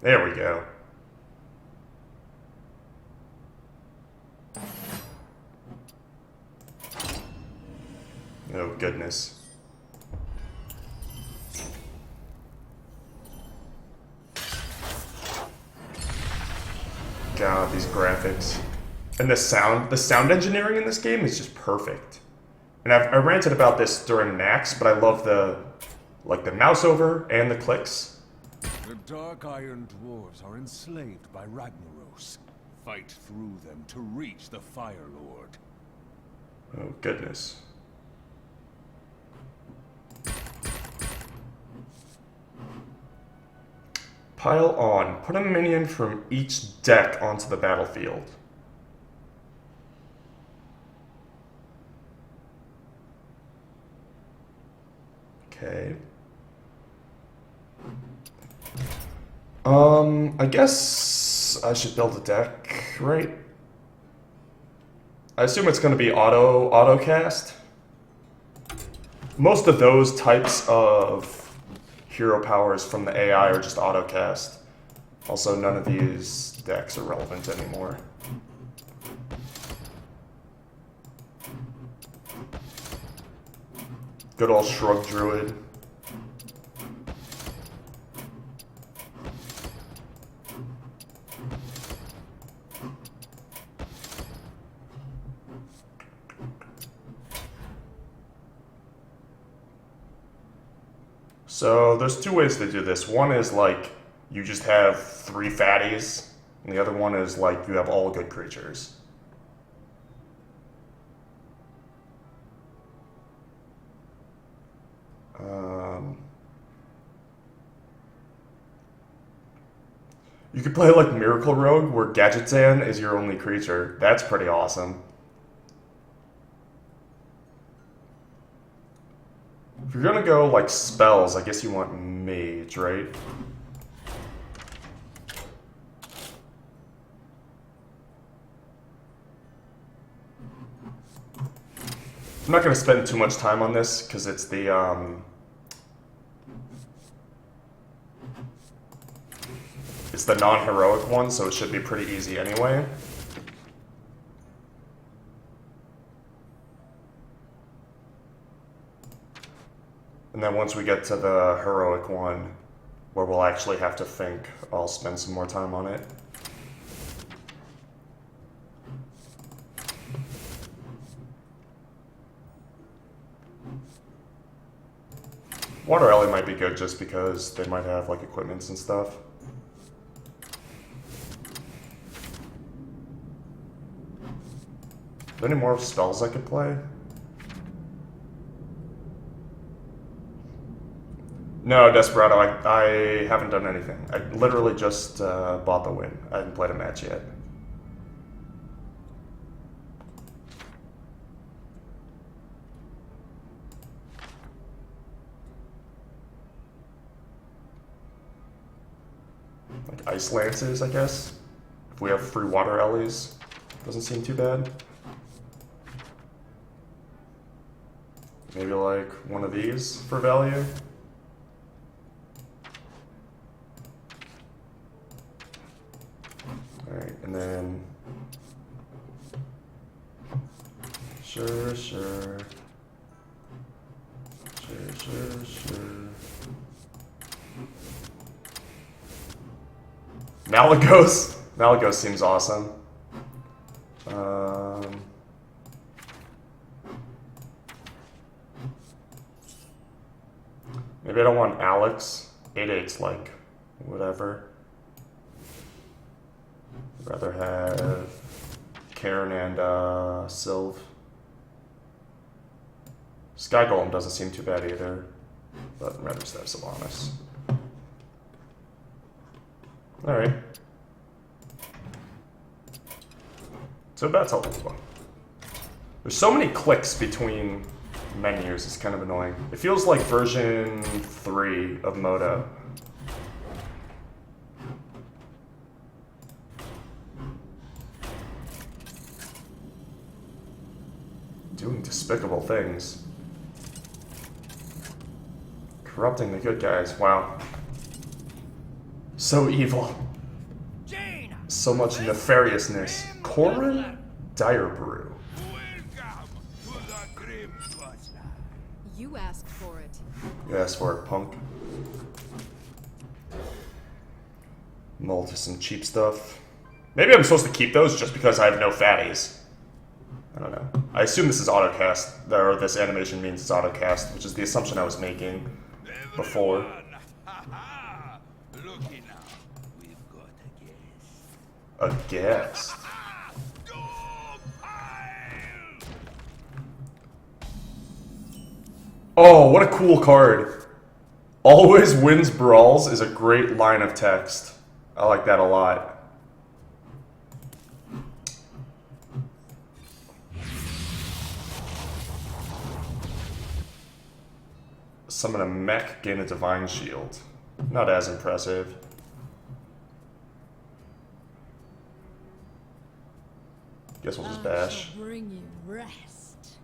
There we go. Oh, goodness. God, these graphics. And the sound engineering in this game is just perfect. And I ranted about this during Max, but I love the mouse over and the clicks. The Dark Iron Dwarves are enslaved by Ragnaros. Fight through them to reach the Fire Lord. Oh, goodness. Pile on. Put a minion from each deck onto the battlefield. Okay. I guess I should build a deck, right? I assume it's going to be auto cast. Most of those types of hero powers from the AI are just auto cast. Also, none of these decks are relevant anymore. Good old Shrug Druid. So there's two ways to do this. One is like you just have 3 fatties, and the other one is like you have all good creatures. You could play like Miracle Rogue, where Gadgetzan is your only creature. That's pretty awesome. If you're gonna go like spells, I guess you want Mage, right? I'm not gonna spend too much time on this because it's the non-heroic one, so it should be pretty easy anyway. And then once we get to the heroic one, where we'll actually have to think, I'll spend some more time on it. Water Alley might be good just because they might have like equipments and stuff. Are there any more spells I could play? No, Desperado, I haven't done anything. I literally just bought the win. I haven't played a match yet. Like Ice Lances, I guess? If we have free Water Alleys, doesn't seem too bad. Maybe like one of these for value. Alright, and then... Sure. Malagos? Malagos seems awesome. Maybe I don't want Alex. 8/8's like, whatever. I'd rather have Karen and Sylv. Sky Golem doesn't seem too bad either, but I'd rather just have Sylvanas. Alright. So that's helpful. There's so many clicks between menus, it's kind of annoying. It feels like version 3 of Moto. Doing despicable things. Corrupting the good guys, wow. So evil. So much nefariousness. Corin Direbrew. You asked for it. You asked for it, punk. Mold to some cheap stuff. Maybe I'm supposed to keep those just because I have no fatties. I don't know. I assume this is autocast, or this animation means it's autocast, which is the assumption I was making before. A guest. Oh, what a cool card. Always wins brawls is a great line of text. I like that a lot. Summon a mech, gain a divine shield. Not as impressive. Guess we'll just bash. I shall bring you rest.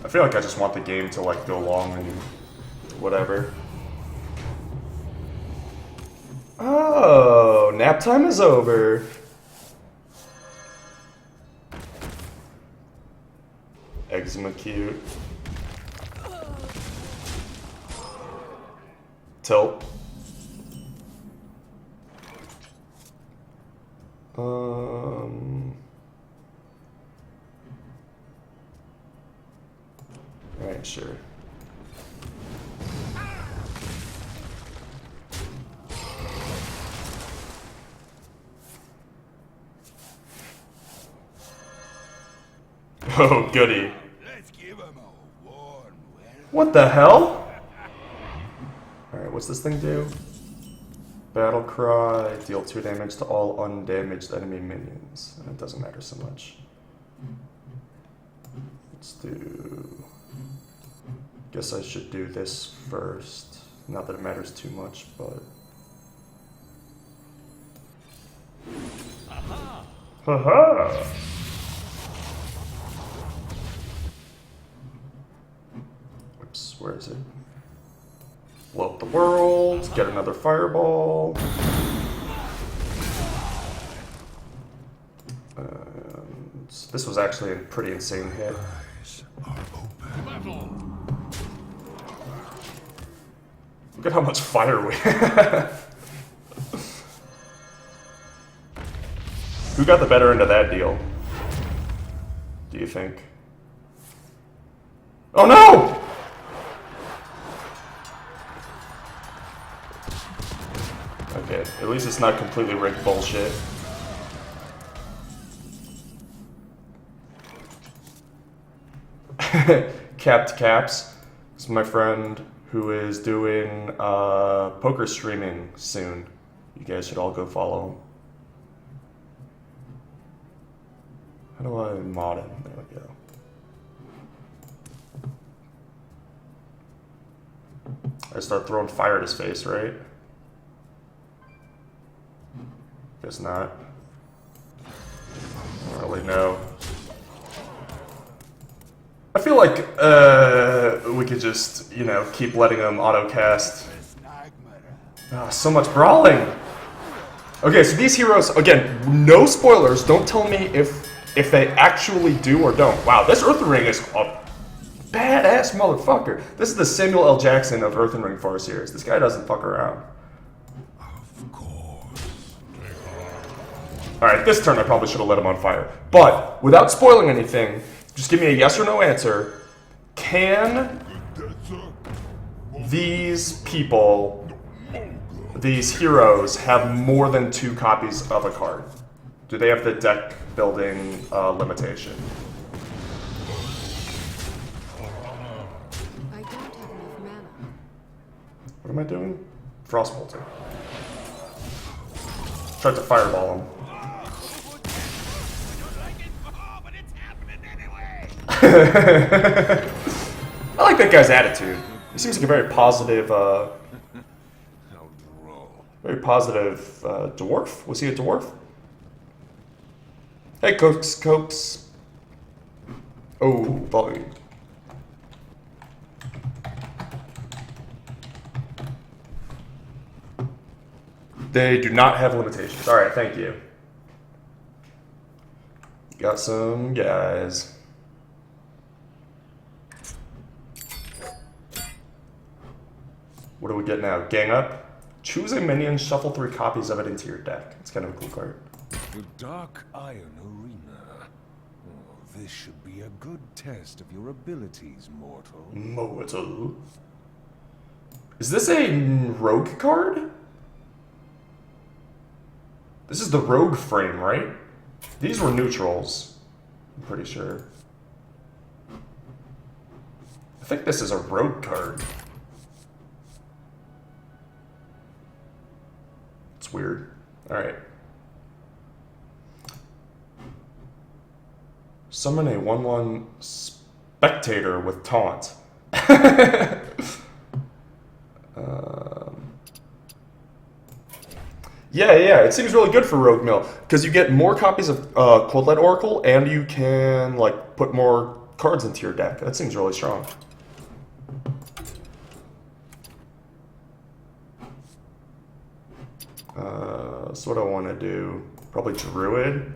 I feel like I just want the game to like go long and whatever. Oh, nap time is over. Eczema cute. Tilt. Alright, sure. Oh, goody. What the hell? Alright, what's this thing do? Battle Cry, deal 2 damage to all undamaged enemy minions. It doesn't matter so much. Let's do... Guess I should do this first. Not that it matters too much, but... Haha! Oops, where is it? Blow up the world, get another fireball. And this was actually a pretty insane hit. Look at how much fire we have. Who got the better end of that deal? Do you think? Oh no! Okay, at least it's not completely rigged bullshit. Capped Caps is my friend who is doing poker streaming soon. You guys should all go follow him. How do I mod him? There we go. I start throwing fire at his face, right? Guess not. I don't really know. I feel like we could just, you know, keep letting him auto-cast. Oh, so much brawling! Okay, so these heroes, again, no spoilers, don't tell me if they actually do or don't. Wow, this Earthen Ring is a badass motherfucker. This is the Samuel L. Jackson of Earthen Ring Farseers. This guy doesn't fuck around. Of course. Alright, this turn I probably should have lit him on fire. But, without spoiling anything, just give me a yes or no answer. Can these people, these heroes, have more than 2 copies of a card? Do they have the deck building limitation? I don't have enough mana. What am I doing? Frostbolter. Tried to fireball him. I like that guy's attitude. He seems like a very positive, dwarf. Was he a dwarf? Hey, Cokes. Oh, volume. They do not have limitations. Alright, thank you. Got some guys. What do we get now? Gang up. Choose a minion, shuffle 3 copies of it into your deck. It's kind of a cool card. The Dark Iron Arena. Oh, this should be a good test of your abilities, mortal. Mortal. Is this a rogue card? This is the rogue frame, right? These were neutrals. I'm pretty sure. I think this is a rogue card. It's weird. Alright. Summon a 1/1 spectator with taunt. Yeah, it seems really good for Rogue Mill, because you get more copies of Cold Light Oracle, and you can, like, put more cards into your deck. That seems really strong. So what I want to do, probably Druid.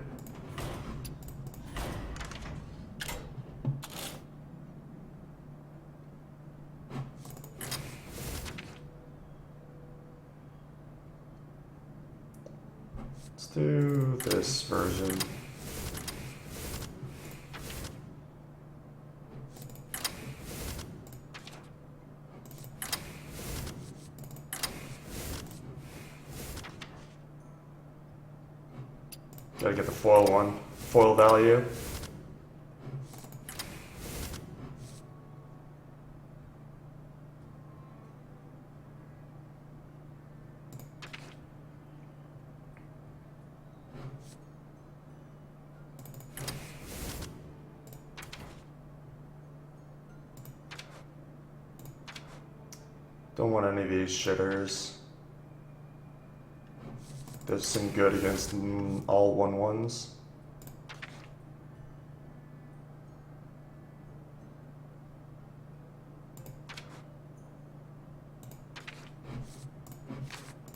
Let's do this version. Gotta get the foil one. Foil value. Don't want any of these shitters. Does seem good against all 1/1s.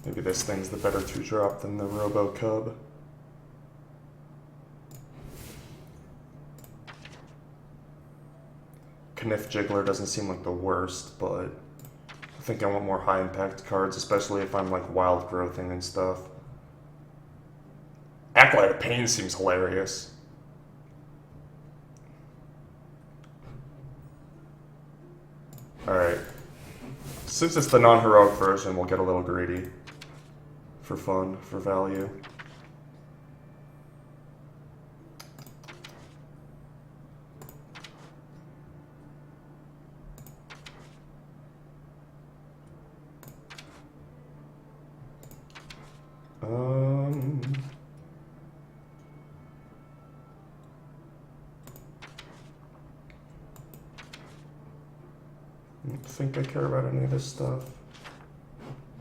Maybe this thing's the better 2-drop than the Robo Cub. Kniff Jiggler doesn't seem like the worst, but I think I want more high impact cards, especially if I'm like wild growthing and stuff. Acolyte of Pain seems hilarious. Alright. Since it's the non-heroic version, we'll get a little greedy. For fun, for value. I don't think I care about any of this stuff.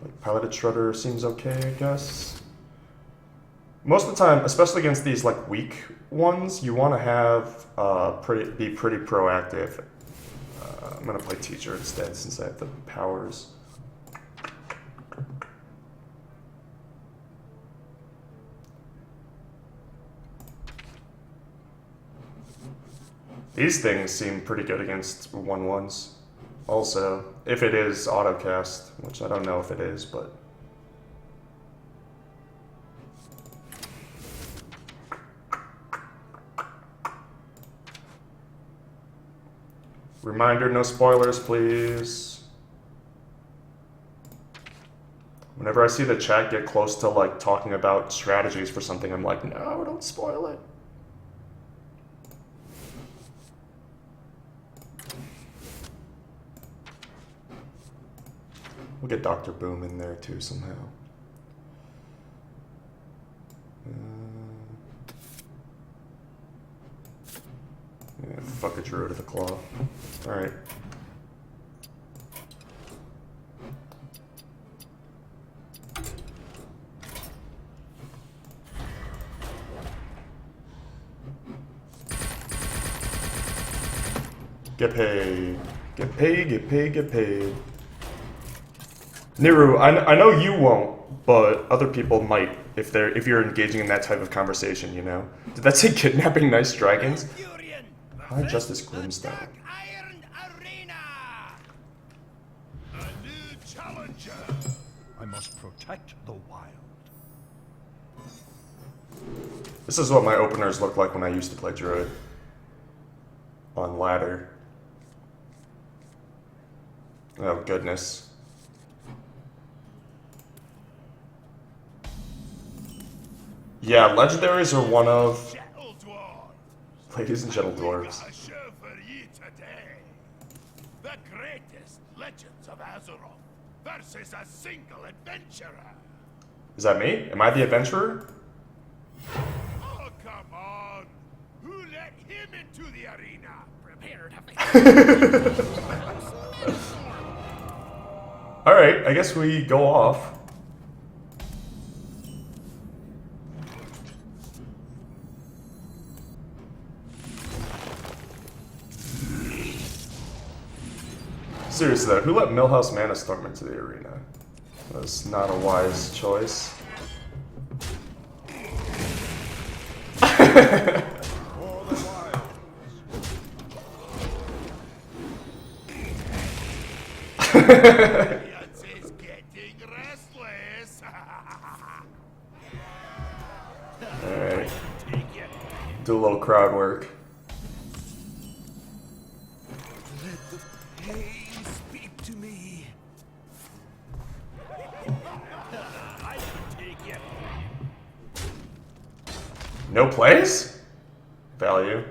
Like, Piloted Shredder seems okay, I guess. Most of the time, especially against these like weak ones, you want to have be pretty proactive. I'm gonna play Teacher instead since I have the powers. These things seem pretty good against 1/1s. Also, if it is autocast, which I don't know if it is, but... Reminder, no spoilers, please. Whenever I see the chat get close to like talking about strategies for something, I'm like, no, don't spoil it. We'll get Dr. Boom in there too somehow. Yeah, fuck a Druid of the Claw. Alright. Get paid. Get paid, get paid, get paid. Niru, I know you won't, but other people might if you're engaging in that type of conversation, you know. Did that say kidnapping nice dragons? High Justice Grimstone. Iron Arena! A new challenger! I must protect the wild. This is what my openers looked like when I used to play Druid. On ladder. Oh goodness. Yeah, legendaries are one of... Gentle dwarves! Ladies and gentle dwarves. A show for you today. The greatest legends of Azeroth versus a single adventurer. Is that me? Am I the adventurer? Oh, come on! Who let him into the arena? Prepare to Alright, I guess we go off. Seriously though, who let Millhouse Manastorm into the arena? That's not a wise choice. Alliance is getting restless. Alright. Do a little crowd work. Let the pain speak to me. I can take it. No plays? Value.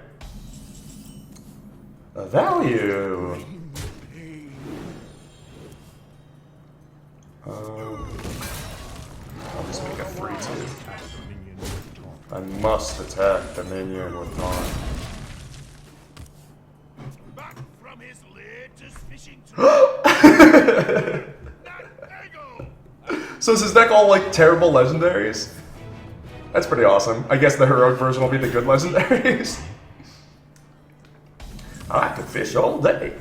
A value. I'll just make a 3-2. I must attack the minion with taunt. Back from his latest fishing trip. That eagle. So is his deck all like terrible legendaries? That's pretty awesome. I guess the heroic version will be the good legendaries. I could fish all day.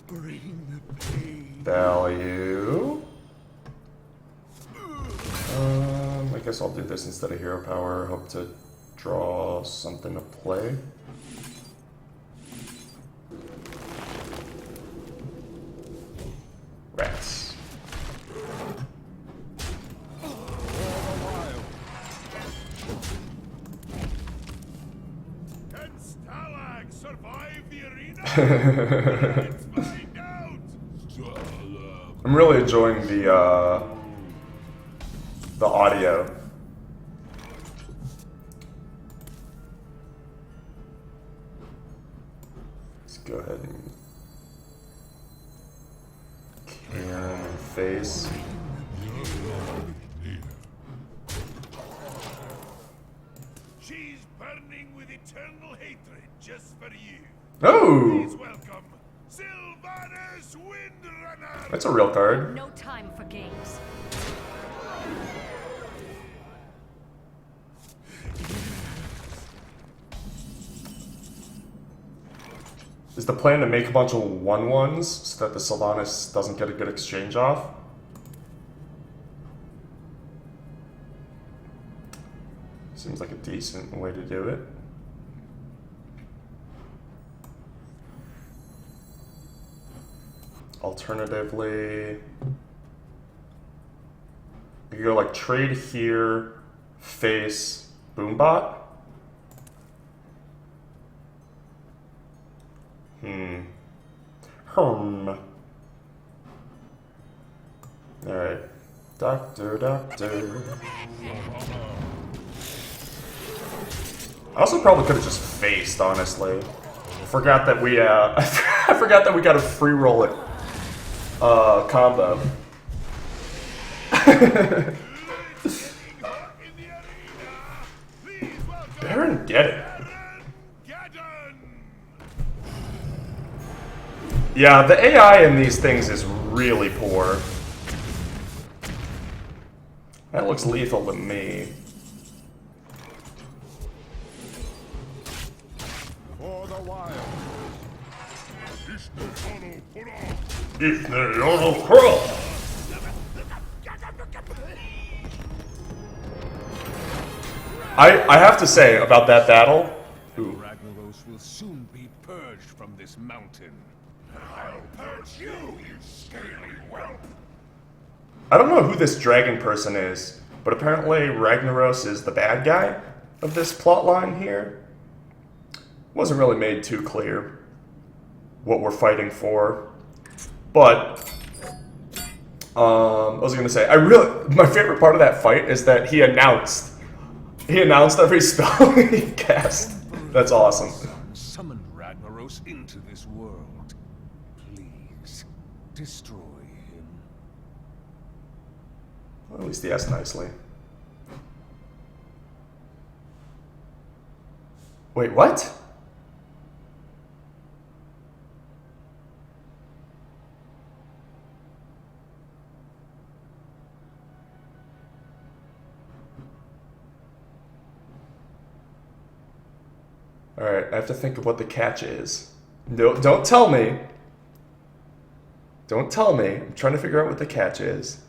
Bring the pain. Value. I guess I'll do this instead of hero power. Hope to draw something to play. Rats. Can Stalag survive the arena? Let's find out. I'm really enjoying the audio. Let's go ahead and Karen and face. She's burning with eternal hatred just for you. Oh, Please welcome Sylvanas Windrunner. that's a real card. No time for games. Is the plan to make a bunch of 1/1s so that the Sylvanas doesn't get a good exchange off? Seems like a decent way to do it. Alternatively, you could go like trade here, face, Boombot. Alright. Doctor. I also probably could have just faced, honestly. Forgot that we, I forgot that we got a free roll it, combo. Baron, get it. Yeah, the AI in these things is really poor. That looks lethal to me. For the wild. I have to say about that battle. Ooh. Ragnaros will soon be purged from this mountain. I'll purge you, you scaly whelp! I don't know who this dragon person is, but apparently Ragnaros is the bad guy of this plotline here. Wasn't really made too clear what we're fighting for, but I was gonna say my favorite part of that fight is that he announced every spell he cast. That's awesome. Summon Ragnaros into this world. Please, destroy him. Well, at least he asked nicely. Wait, what? Alright, I have to think of what the catch is. No, don't tell me. Don't tell me. I'm trying to figure out what the catch is.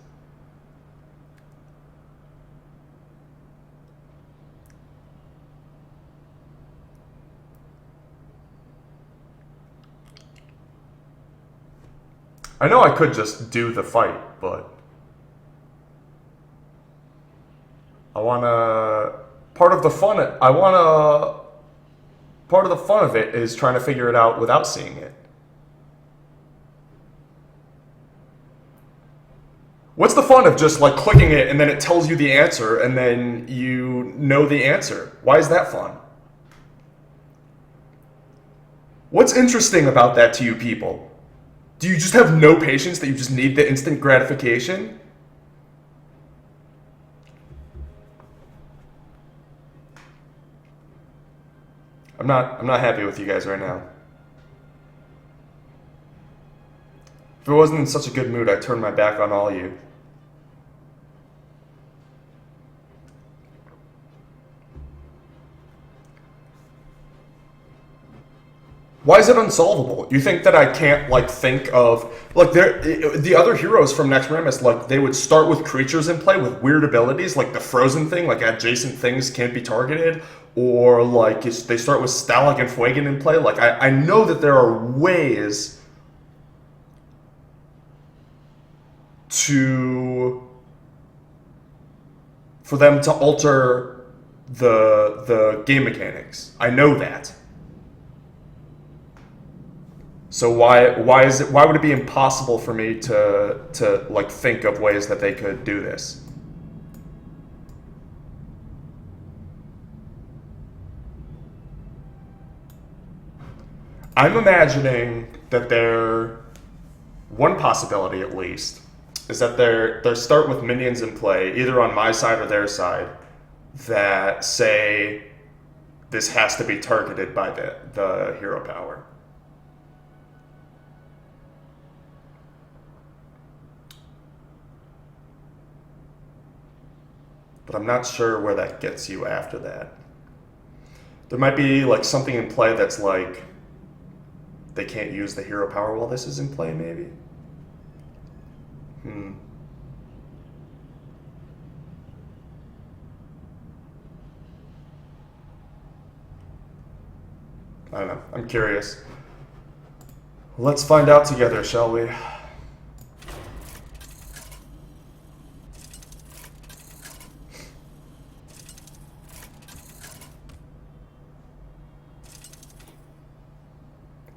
I know I could just do the fight, but I wanna... Part of the fun of it is trying to figure it out without seeing it. What's the fun of just like clicking it and then it tells you the answer and then you know the answer? Why is that fun? What's interesting about that to you people? Do you just have no patience that you just need the instant gratification? I'm not happy with you guys right now. If I wasn't in such a good mood, I'd turn my back on all you. Why is it unsolvable? You think that I can't like think of like the other heroes from Next Remus, like they would start with creatures in play with weird abilities, like the frozen thing, like adjacent things can't be targeted, or like they start with Stalag and Fuegan in play. Like I know that there are ways for them to alter the game mechanics. I know that. So why would it be impossible for me to like think of ways that they could do this? I'm imagining that one possibility at least is that they start with minions in play, either on my side or their side, that say this has to be targeted by the hero power. But I'm not sure where that gets you after that. There might be like something in play that's like they can't use the hero power while this is in play, maybe? I don't know. I'm curious. Let's find out together, shall we?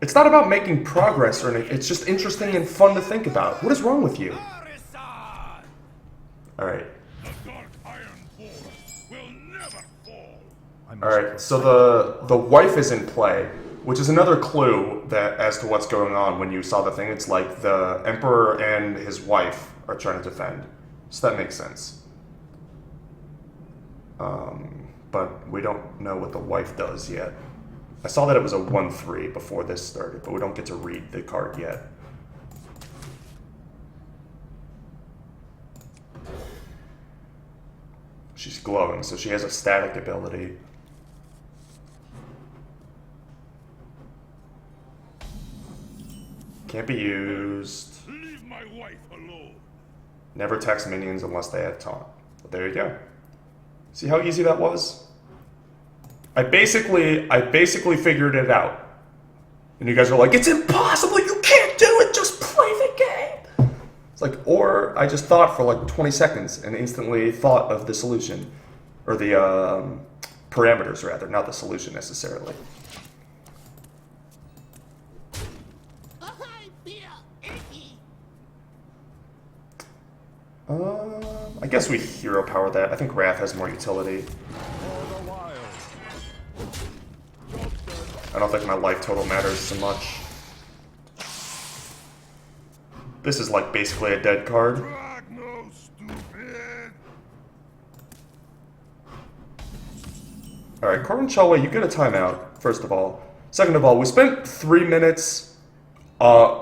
It's not about making progress or anything. It's just interesting and fun to think about. What is wrong with you? Alright. The dark iron force will never fall. Alright, so the wife is in play, which is another clue that as to what's going on when you saw the thing. It's like the Emperor and his wife are trying to defend. So that makes sense. But we don't know what the wife does yet. I saw that it was a 1/3 before this started, but we don't get to read the card yet. She's glowing, so she has a static ability. Can't be used. Leave my wife alone. Never text minions unless they have taunt. But there you go. See how easy that was? I basically figured it out. And you guys are like, it's impossible, you can't do it, just play the game. It's like, or I just thought for like 20 seconds and instantly thought of the solution. Or the parameters rather, not the solution necessarily. I guess we hero power that. I think Wrath has more utility. I don't think my life total matters so much. This is like basically a dead card. Alright, Corbin Chalway, you get a timeout, first of all. Second of all, we spent 3 minutes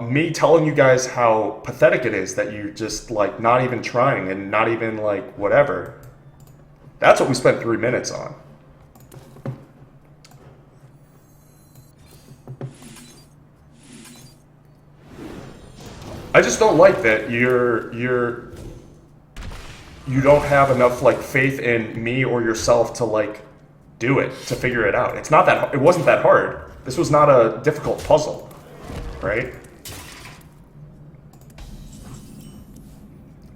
me telling you guys how pathetic it is that you just like not even trying and not even like whatever. That's what we spent 3 minutes on. I just don't like that you don't have enough like faith in me or yourself to like do it, to figure it out. It's not that, it wasn't that hard. This was not a difficult puzzle, right?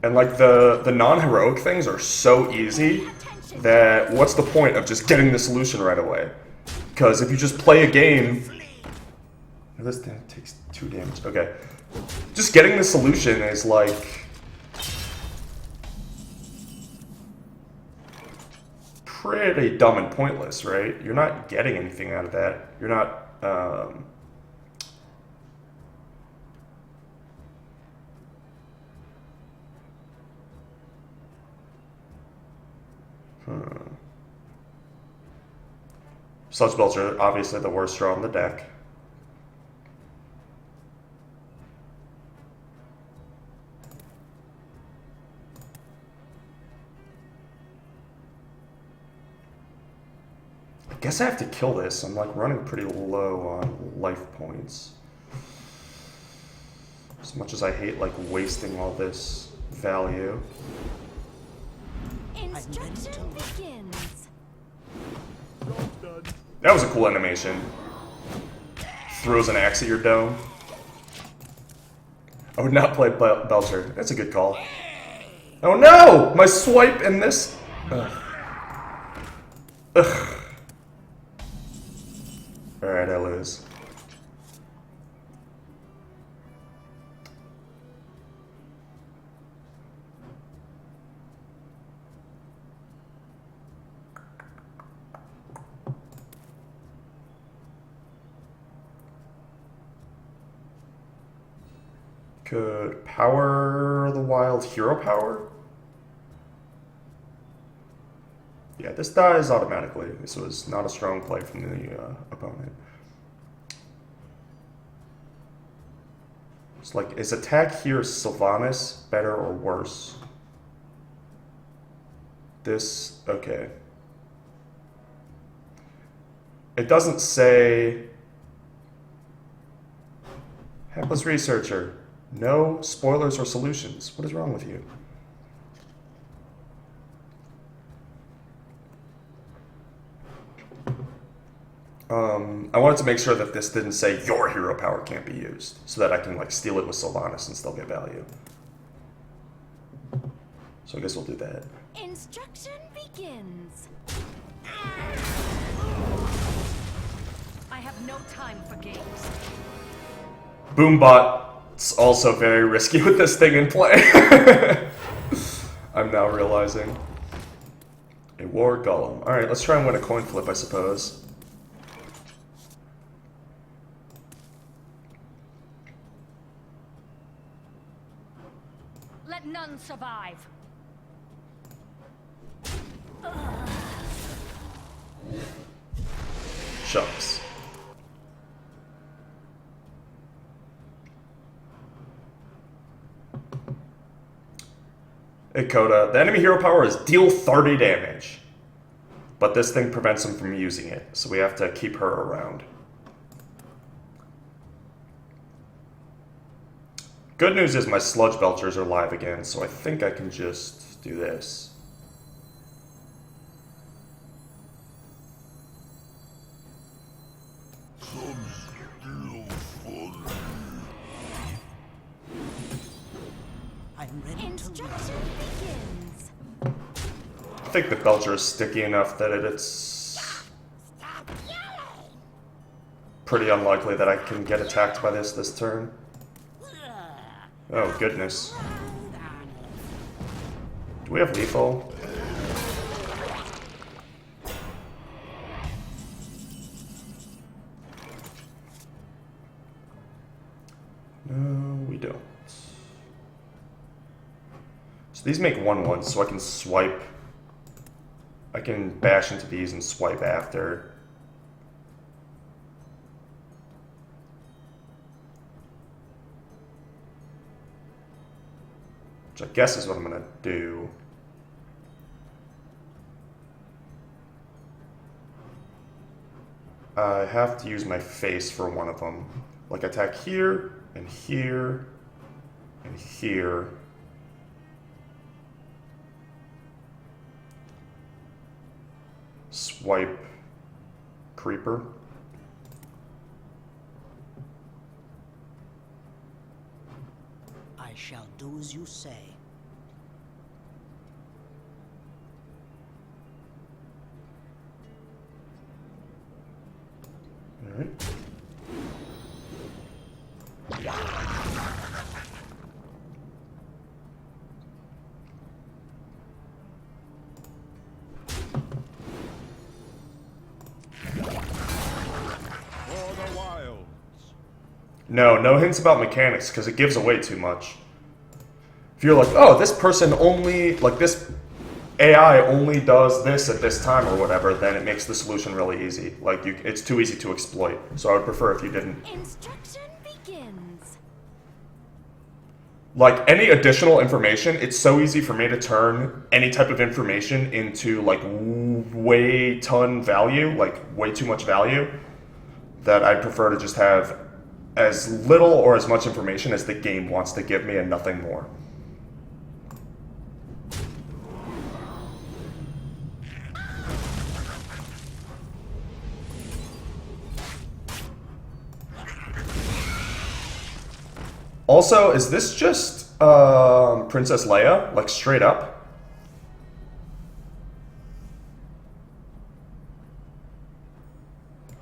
And like the non-heroic things are so easy that what's the point of just getting the solution right away? Because if you just play a game, this takes 2 damage. Okay, just getting the solution is like pretty dumb and pointless, right? You're not getting anything out of that. You're not. Sludge Belts are obviously the worst draw on the deck. I guess I have to kill this. I'm like running pretty low on life points. As much as I hate like wasting all this value. Instruction begins. That was a cool animation. Throws an axe at your dome. I would not play Belcher. That's a good call. Oh no! My swipe in this. Ugh. Ugh. Alright, I lose. Could power the wild hero power? Yeah, this dies automatically. This was not a strong play from the opponent. It's like, is attack here Sylvanas better or worse? This, okay. It doesn't say... Hapless researcher. No spoilers or solutions. What is wrong with you? I wanted to make sure that this didn't say your hero power can't be used, so that I can like steal it with Sylvanas and still get value. So I guess we'll do that. Instruction begins. I have no time for games. Boombot's also very risky with this thing in play. I'm now realizing. A war golem. Alright, let's try and win a coin flip, I suppose. Let none survive. Shucks. Hey Coda, the enemy hero power is deal 30 damage. But this thing prevents him from using it, so we have to keep her around. Good news is my sludge belchers are live again, so I think I can just do this. I'm ready Instruction begins. I think the belcher is sticky enough that it's pretty unlikely that I can get attacked by this turn. Oh, goodness. Do we have lethal? No, we don't. So these make 1/1, so I can swipe. I can bash into these and swipe after. Which I guess is what I'm gonna do. I have to use my face for one of them. Like attack here, and here, and here. Swipe creeper. I shall do as you say. All right. For the wilds. No hints about mechanics, because it gives away too much. If you're like, oh, this person only, like this AI only does this at this time or whatever, then it makes the solution really easy. Like, it's too easy to exploit. So I would prefer if you didn't. Instruction begins. Like, any additional information, it's so easy for me to turn any type of information into, like, way ton value, like, way too much value, that I'd prefer to just have as little or as much information as the game wants to give me and nothing more. Also, is this just Princess Leia, like straight up?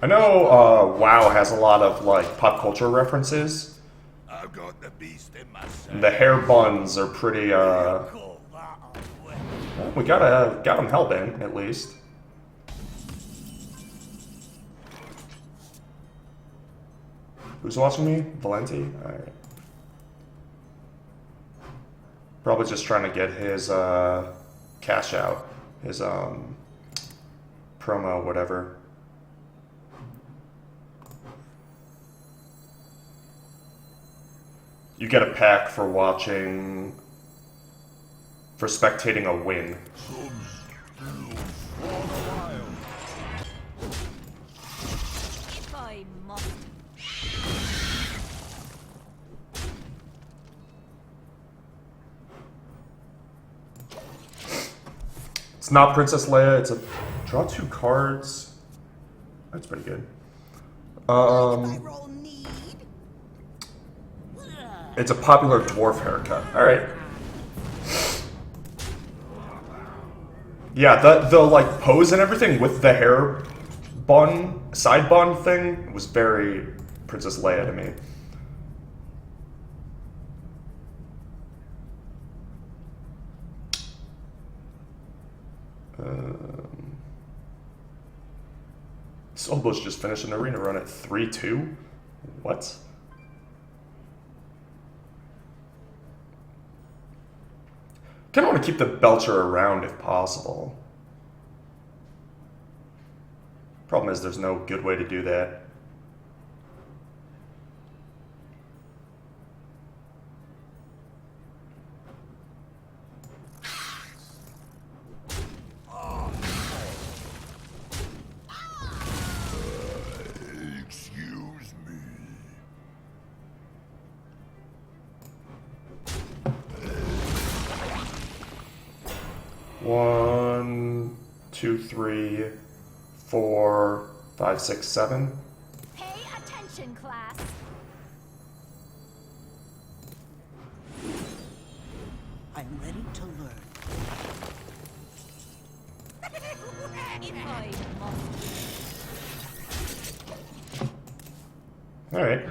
I know WoW has a lot of like pop culture references. I've got the beast in my sight. The hair buns are pretty. Call that a weapon. Well, we got them hellbent at least. Who's watching me? Valenti? Alright. Probably just trying to get his cash out. His promo, whatever. You get a pack for watching, for spectating a win. If I must. It's not Princess Leia, it's a draw 2 cards. That's pretty good. It's a popular dwarf haircut. Alright. Yeah, the like pose and everything with the hair bun, side bun thing was very Princess Leia to me. Soulbush just finished an arena run at 3-2? What? Kind of want to keep the Belcher around if possible. Problem is there's no good way to do that. Excuse me. 1, 2, 3, 4, 5, 6, 7. Pay attention, class. I'm ready to learn. I must. Alright.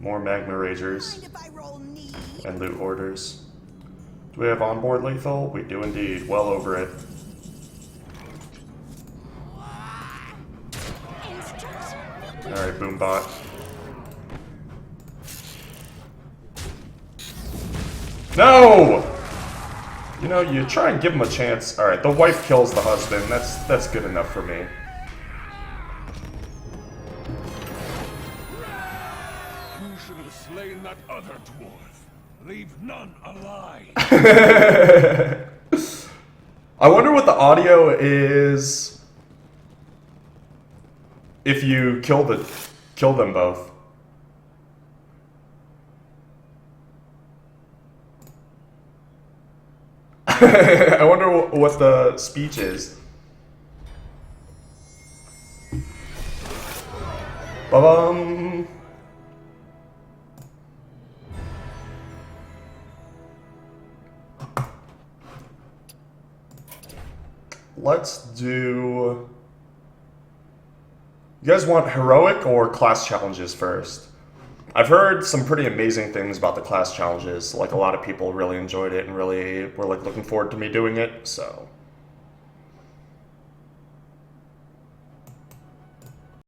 More Magma Ragers Mind if I roll knee? and loot orders. Do we have onboard lethal? We do indeed. Well over it. Instruction. Alright, Boombot. No! You know, you try and give him a chance. Alright, the wife kills the husband. That's good enough for me. You should have slain that other dwarf. Leave none alive. I wonder what the audio is if you kill them both. I wonder what the speech is. Ba-bum. Let's do... You guys want heroic or class challenges first? I've heard some pretty amazing things about the class challenges. Like, a lot of people really enjoyed it and really were like looking forward to me doing it, so...